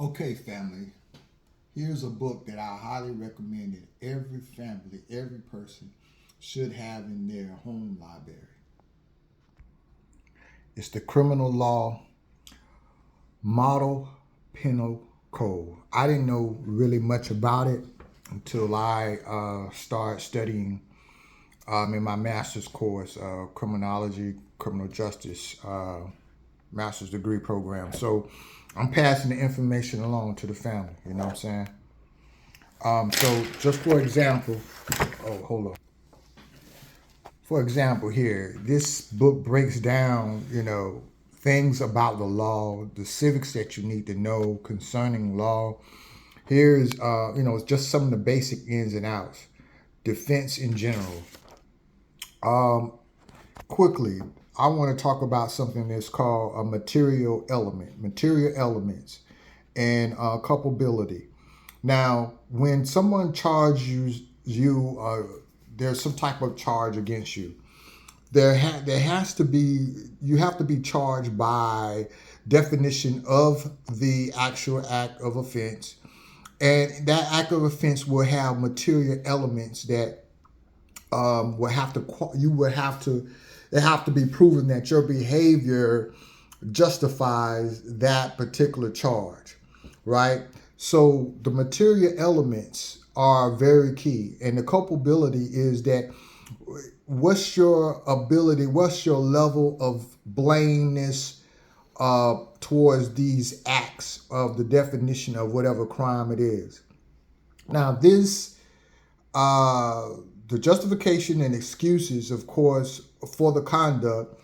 Okay, family, here's a book that I highly recommend that every family, every person should have in their home library. It's the Criminal Law Model Penal Code. I didn't know really much about it until I started studying in my master's course, criminology, criminal justice master's degree program. So I'm passing the information along to the family. You know what I'm saying? So just for example, oh, hold on. For example, here, this book breaks down, things about the law, the civics that you need to know concerning law. Here's, it's just some of the basic ins and outs. Defense in general. Quickly, I want to talk about something that's called a material elements, and culpability. Now, when someone charges you, there's some type of charge against you. There has to be, you have to be charged by definition of the actual act of offense, and that act of offense will have material elements that will have to you will have to it have to be proven that your behavior justifies that particular charge, right? So the material elements are very key, and the culpability is that what's your ability, what's your level of blameness towards these acts of the definition of whatever crime it is. Now, the justification and excuses, of course, for the conduct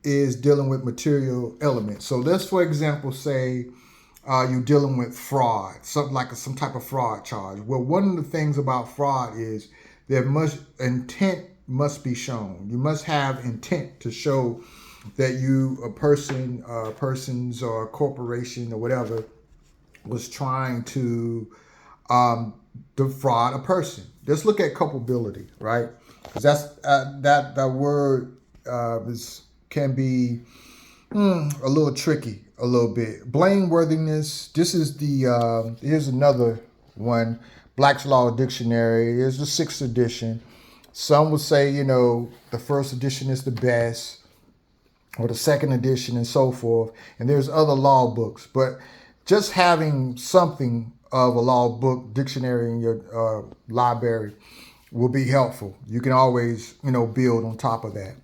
is dealing with material elements. So let's, for example, say you're dealing with fraud, something like some type of fraud charge. Well, one of the things about fraud is intent must be shown. You must have intent to show that persons or a corporation or whatever was trying to defraud a person. Let's look at culpability, right? Because that's that word can be a little tricky, a little bit. Blameworthiness. This is here's another one. Black's Law Dictionary. Here's the 6th edition. Some would say, the first edition is the best, or the second edition, and so forth. And there's other law books, but just having something of a law book dictionary in your library will be helpful. You can always, build on top of that.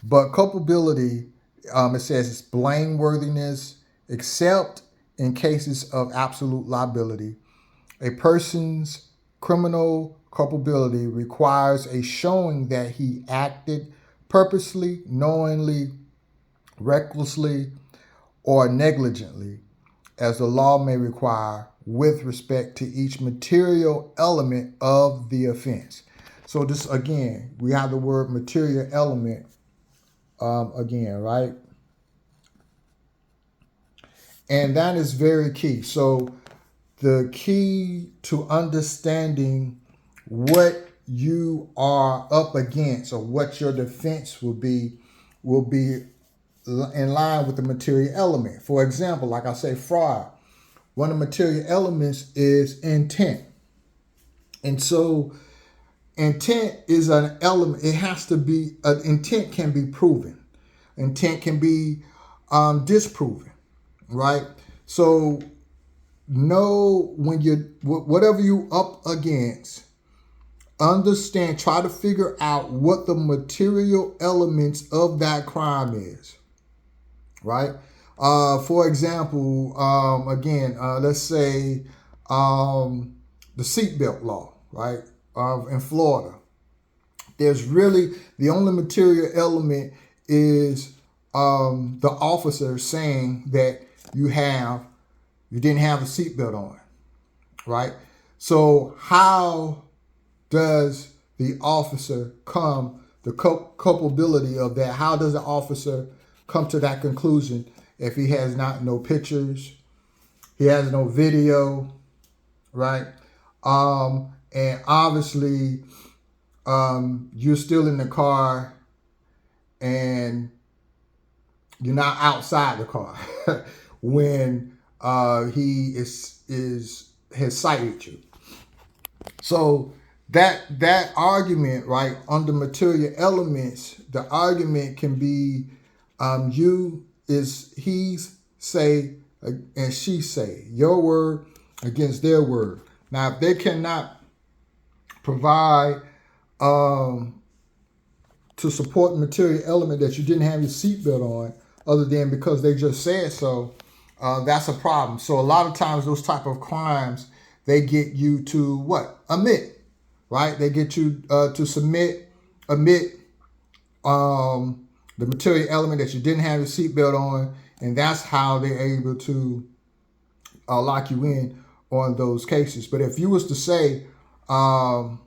But culpability, it says it's blameworthiness, except in cases of absolute liability. A person's criminal culpability requires a showing that he acted purposely, knowingly, recklessly, or negligently, as the law may require, with respect to each material element of the offense. So this, again, we have the word material element again, right? And that is very key. So the key to understanding what you are up against or what your defense will be in line with the material element. For example, like I say, fraud. One of the material elements is intent. And so intent is an element. It has to be, intent can be proven. Intent can be disproven, right? So know when whatever you up against, understand, try to figure out what the material elements of that crime is, right? For example, again, let's say the seatbelt law, right? In Florida, there's really the only material element is the officer saying that you didn't have a seatbelt on, right? So how does the officer the culpability of that? How does the officer come to that conclusion if he has no pictures, he has no video, right? And obviously, you're still in the car and you're not outside the car when he has cited you. So that argument, right, under material elements, the argument can be you is he's say and she say, your word against their word. Now, if they cannot provide to support the material element that you didn't have your seatbelt on, other than because they just said so, that's a problem. So a lot of times those type of crimes, they get you to what? Admit, right? They get you to admit the material element that you didn't have your seatbelt on, and that's how they're able to lock you in on those cases. But if you was to say, or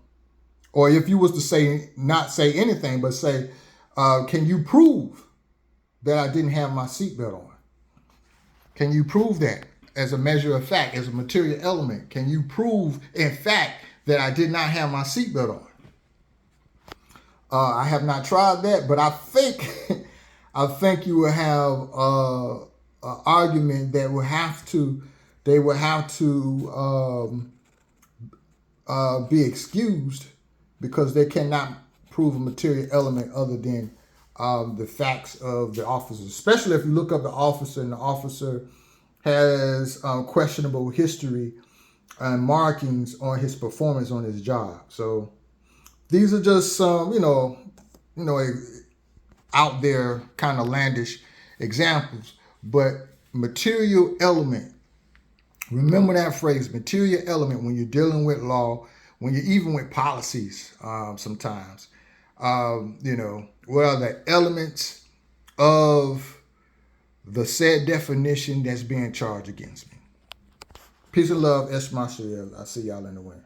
if you was to say, not say anything, but say, can you prove that I didn't have my seatbelt on? Can you prove that as a measure of fact, as a material element? Can you prove, in fact, that I did not have my seatbelt on? I have not tried that, but I think I think you will have an argument that will have to be excused because they cannot prove a material element other than the facts of the officer, especially if you look up the officer and the officer has questionable history and markings on his performance on his job. So these are just some, out there kind of landish examples, but material element. Remember that phrase, material element, when you're dealing with law, when you're even with policies sometimes. What are the elements of the said definition that's being charged against me? Peace and love, S. Marshall. I'll see y'all in the winter.